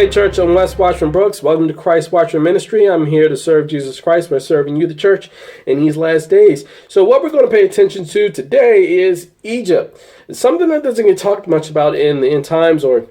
Hey church, I'm Wes Watchman Brooks. Welcome to Christ Watchman Ministry. I'm here to serve Jesus Christ by serving you, the church, in these last days. So what we're going to pay attention to today is Egypt. It's something that doesn't get talked much about in the end times or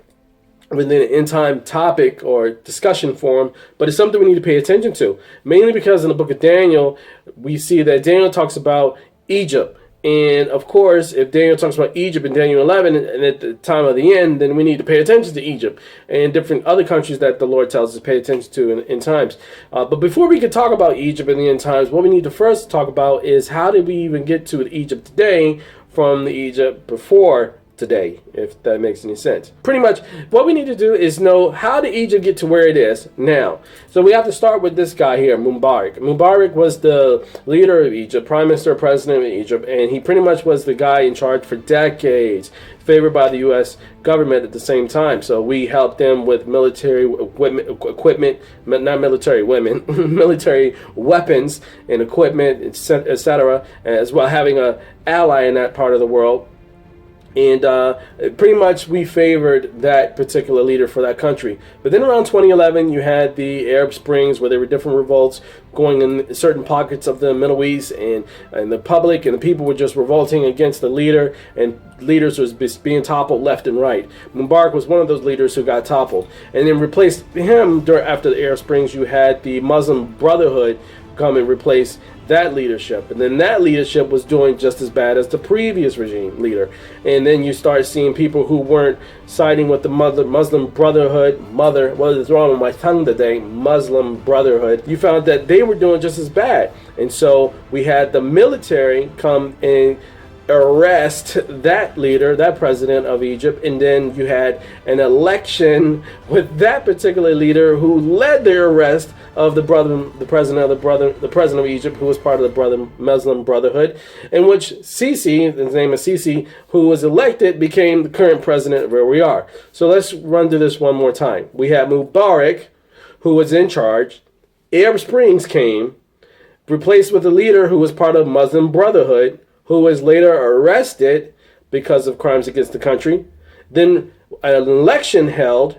within an end time topic or discussion forum, but it's something we need to pay attention to. Mainly because in the book of Daniel, we see that Daniel talks about Egypt. And of course, if Daniel talks about Egypt in Daniel 11 and at the time of the end, then we need to pay attention to Egypt and different other countries that the Lord tells us to pay attention to in times. But before we can talk about Egypt in the end times, what we need to first talk about is how did we even get to Egypt today from the Egypt before today, if that makes any sense. Pretty much what we need to do is know how did Egypt get to where it is now. So we have to start with this guy here, Mubarak. Mubarak was the leader of Egypt, prime minister, president of Egypt, and he pretty much was the guy in charge for decades, favored by the U.S. government at the same time. So we helped them with military equipment, not military women, military weapons and equipment, etc., as well having an ally in that part of the world. And pretty much we favored that particular leader for that country. But then around 2011, you had the Arab Springs, where there were different revolts going in certain pockets of the Middle East, and the public and the people were just revolting against the leader, and leaders was being toppled left and right. Mubarak was one of those leaders who got toppled. And then replaced him after the Arab Springs, you had the Muslim Brotherhood come and replace that leadership, and then that leadership was doing just as bad as the previous regime leader. And then you start seeing people who weren't siding with the Muslim Brotherhood, what is wrong with my tongue today, Muslim Brotherhood, you found that they were doing just as bad. And so we had the military come and arrest that leader, that president of Egypt, and then you had an election with that particular leader who led the arrest of the president of Egypt, who was part of the Muslim Brotherhood, in which Sisi, his name is Sisi, who was elected, became the current president where we are. So let's run through this one more time. We had Mubarak, who was in charge. Arab Springs came, replaced with a leader who was part of Muslim Brotherhood, who was later arrested because of crimes against the country. Then an election held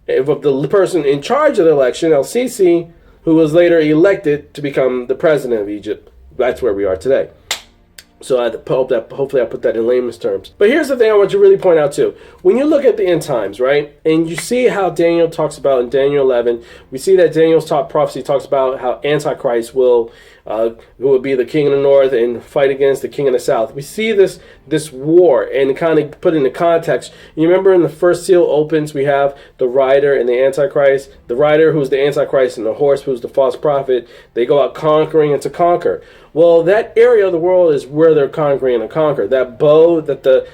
of the person in charge of the election, El-Sisi, who was later elected to become the president of Egypt. That's where we are today. So I hope that hopefully I put that in layman's terms. But here's the thing I want you to really point out too. When you look at the end times, right, and you see how Daniel talks about in Daniel 11, we see that Daniel's prophecy talks about how antichrist who will be the king of the north and fight against the king of the south. We see this war and kind of put into context. You remember in the first seal opens, we have the rider and the antichrist. The rider, who's the antichrist, and the horse, who's the false prophet. They go out conquering and to conquer. Well, that area of the world is where they're conquering and conquer. That bow that the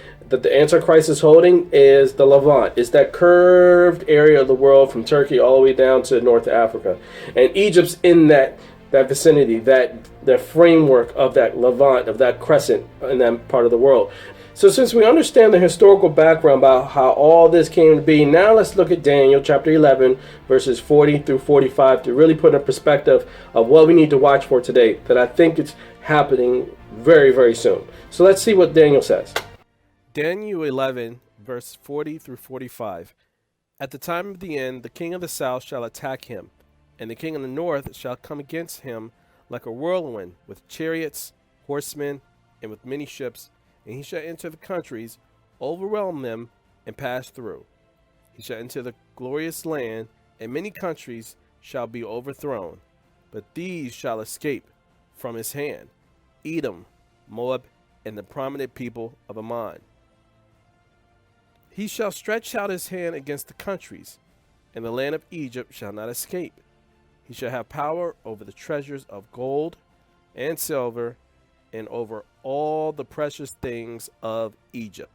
Antichrist is holding is the Levant. It's that curved area of the world from Turkey all the way down to North Africa. And Egypt's in that vicinity, that framework of that Levant, of that crescent in that part of the world. So since we understand the historical background about how all this came to be, now let's look at Daniel chapter 11, verses 40 through 45 to really put in perspective of what we need to watch for today, that I think it's happening very, very soon. So let's see what Daniel says. Daniel 11, verse 40 through 45. At the time of the end, the king of the south shall attack him, and the king of the north shall come against him like a whirlwind, with chariots, horsemen, and with many ships, and he shall enter the countries, overwhelm them, and pass through. He shall enter the glorious land, and many countries shall be overthrown, but these shall escape from his hand: Edom, Moab, and the prominent people of Ammon. He shall stretch out his hand against the countries, and the land of Egypt shall not escape. He shall have power over the treasures of gold and silver, and over all the precious things of Egypt.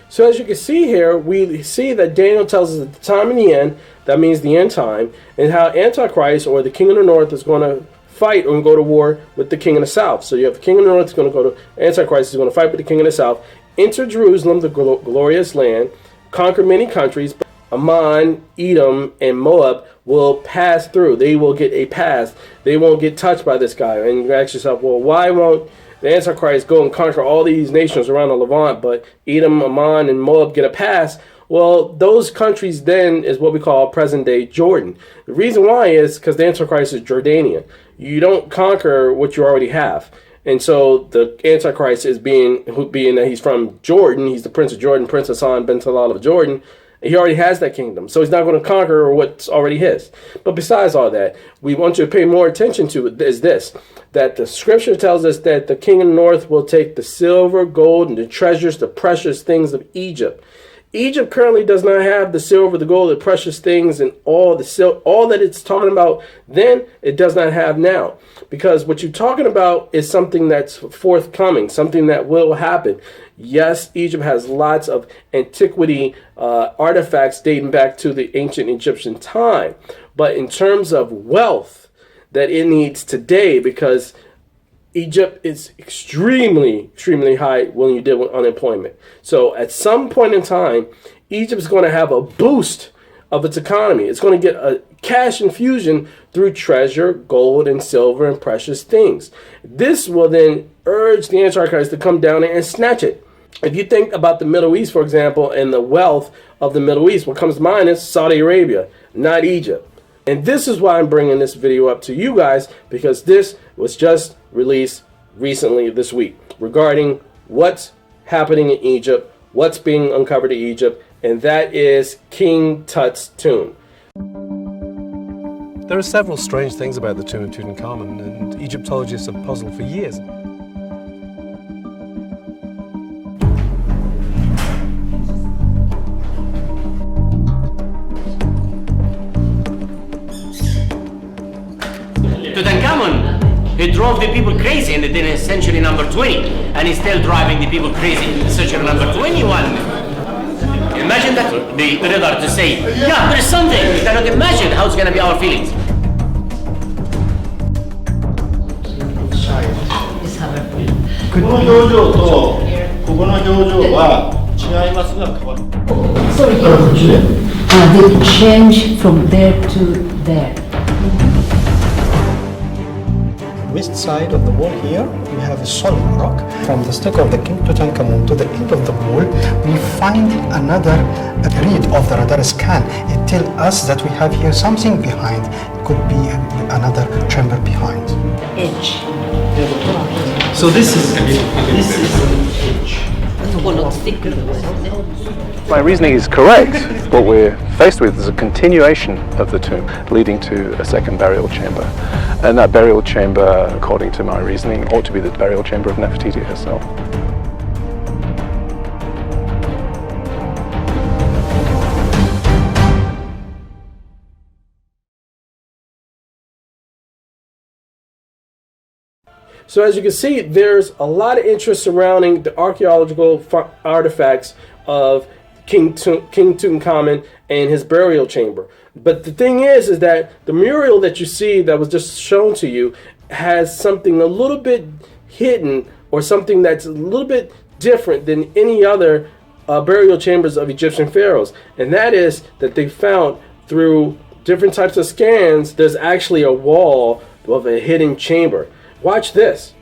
So as you can see here, we see that Daniel tells us at the time of the end, that means the end time, and how Antichrist, or the king of the north, is going to fight or go to war with the king of the south. So you have the king of the north is going to go to, Antichrist is going to fight with the king of the south, enter Jerusalem, the glorious land, conquer many countries. Ammon, Edom, and Moab will pass through. They will get a pass. They won't get touched by this guy. And you ask yourself, well, why won't the Antichrist go and conquer all these nations around the Levant, but Edom, Ammon, and Moab get a pass? Well, those countries then is what we call present-day Jordan. The reason why is because the Antichrist is Jordanian. You don't conquer what you already have. And so the Antichrist is being that he's from Jordan, he's the Prince of Jordan, Prince Hassan bin Talal of Jordan. He already has that kingdom, so he's not going to conquer what's already his. But besides all that, we want you to pay more attention to is this, that the scripture tells us that the king of the north will take the silver, gold, and the treasures, the precious things of Egypt. Egypt currently does not have the silver, the gold, the precious things, and all that it's talking about then, it does not have now. Because what you're talking about is something that's forthcoming, something that will happen. Yes, Egypt has lots of antiquity artifacts dating back to the ancient Egyptian time. But in terms of wealth that it needs today, because Egypt is extremely, extremely high when you deal with unemployment. So at some point in time, Egypt is going to have a boost of its economy. It's going to get a cash infusion through treasure, gold, and silver, and precious things. This will then urge the Antichrist to come down and snatch it. If you think about the Middle East, for example, and the wealth of the Middle East, what comes to mind is Saudi Arabia, not Egypt. And this is why I'm bringing this video up to you guys, because this was just released recently this week regarding what's happening in Egypt, what's being uncovered in Egypt, and that is King Tut's tomb. There are several strange things about the tomb of Tutankhamun, and Egyptologists have puzzled for years. Tutankhamun, he drove the people crazy in century number 20, and he's still driving the people crazy in century number 21. Imagine that, the reader to say, yeah, there is something, we cannot imagine how it's going to be our feelings. They change from there to there. West side of the wall here, we have a solid rock. From the stick of the King Tutankhamun to the end of the wall, we find another read of the radar scan. It tells us that we have here something behind. It could be another chamber behind. Edge. So this is an edge. My reasoning is correct. What we're faced with is a continuation of the tomb leading to a second burial chamber. And that burial chamber, according to my reasoning, ought to be the burial chamber of Nefertiti herself. So as you can see, there's a lot of interest surrounding the archaeological artifacts of King Tutankhamun and his burial chamber. But the thing is that the mural that you see that was just shown to you has something a little bit hidden, or something that's a little bit different than any other burial chambers of Egyptian pharaohs. And that is that they found through different types of scans, there's actually a wall of a hidden chamber. Watch this.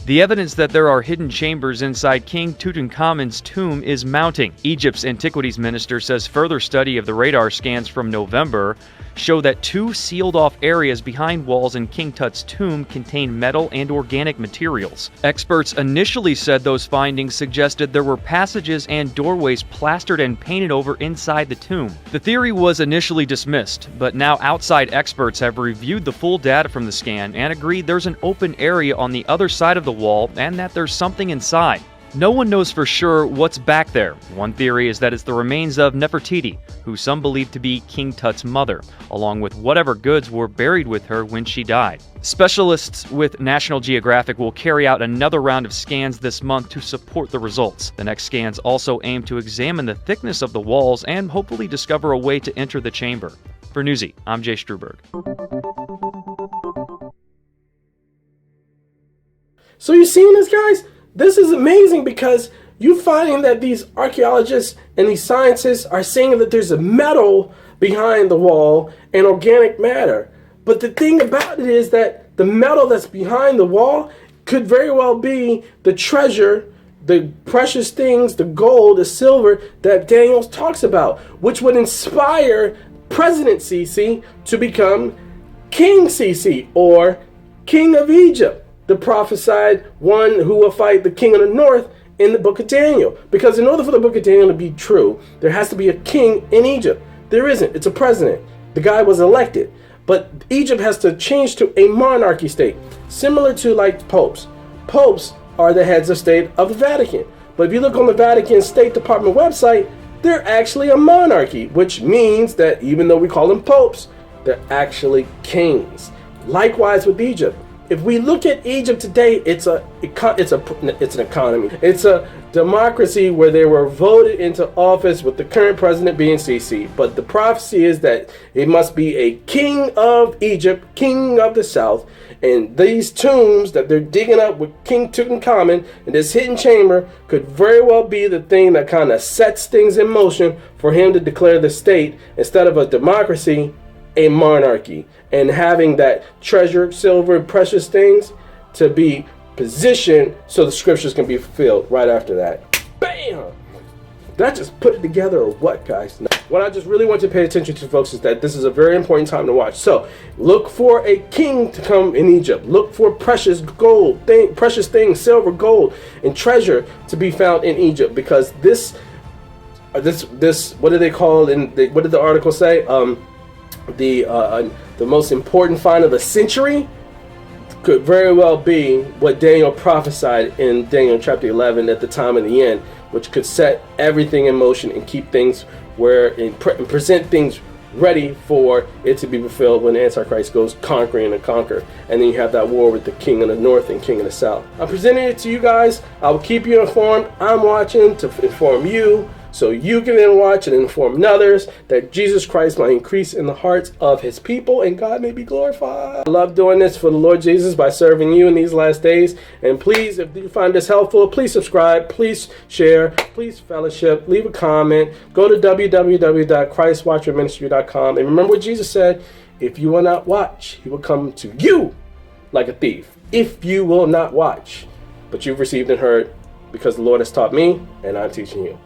The evidence that there are hidden chambers inside King Tutankhamun's tomb is mounting. Egypt's antiquities minister says further study of the radar scans from November show that two sealed-off areas behind walls in King Tut's tomb contain metal and organic materials. Experts initially said those findings suggested there were passages and doorways plastered and painted over inside the tomb. The theory was initially dismissed, but now outside experts have reviewed the full data from the scan and agreed there's an open area on the other side of the wall and that there's something inside. No one knows for sure what's back there. One theory is that it's the remains of Nefertiti, who some believe to be King Tut's mother, along with whatever goods were buried with her when she died. Specialists with National Geographic will carry out another round of scans this month to support the results. The next scans also aim to examine the thickness of the walls and hopefully discover a way to enter the chamber. For Newsy, I'm Jay Struberg. So you seeing this, guys? This is amazing, because you find that these archaeologists and these scientists are saying that there's a metal behind the wall and organic matter. But the thing about it is that the metal that's behind the wall could very well be the treasure the precious things, the gold, the silver that Daniel talks about, which would inspire President Sisi to become King Sisi, or King of Egypt, the prophesied one who will fight the king of the north in the book of Daniel. Because in order for the book of Daniel to be true, there has to be a king in Egypt. There isn't. It's a president. The guy was elected. But Egypt has to change to a monarchy state, similar to like popes. Popes are the heads of state of the Vatican. But if you look on the Vatican State Department website, they're actually a monarchy, which means that even though we call them popes, they're actually kings. Likewise with Egypt. If we look at Egypt today, it's an economy. It's a democracy where they were voted into office with the current president being Sisi. But the prophecy is that it must be a king of Egypt, king of the south. And these tombs that they're digging up with King Tutankhamun in this hidden chamber could very well be the thing that kind of sets things in motion for him to declare the state, instead of a democracy, a monarchy, and having that treasure, silver, precious things to be positioned so the scriptures can be fulfilled right after that. Bam! Did I just put it together or what, guys? No. What I just really want you to pay attention to, folks, is that this is a very important time to watch. So look for a king to come in Egypt. Look for precious gold, precious things, silver, gold, and treasure to be found in Egypt, because this what do they call what did the article say? The most important find of the century could very well be what Daniel prophesied in Daniel chapter 11 at the time of the end, which could set everything in motion and keep things and present things ready for it to be fulfilled when the Antichrist goes conquering and conquer. And then you have that war with the king of the north and king of the south. I'm presenting it to you guys. I will keep you informed. I'm watching to inform you, so you can then watch and inform others, that Jesus Christ might increase in the hearts of his people and God may be glorified. I love doing this for the Lord Jesus by serving you in these last days. And please, if you find this helpful, please subscribe, please share, please fellowship, leave a comment, go to www.christwatcherministry.com, and remember what Jesus said: if you will not watch, he will come to you like a thief. If you will not watch, but you've received and heard, because the Lord has taught me and I'm teaching you.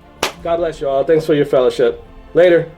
God bless you all. Thanks for your fellowship. Later.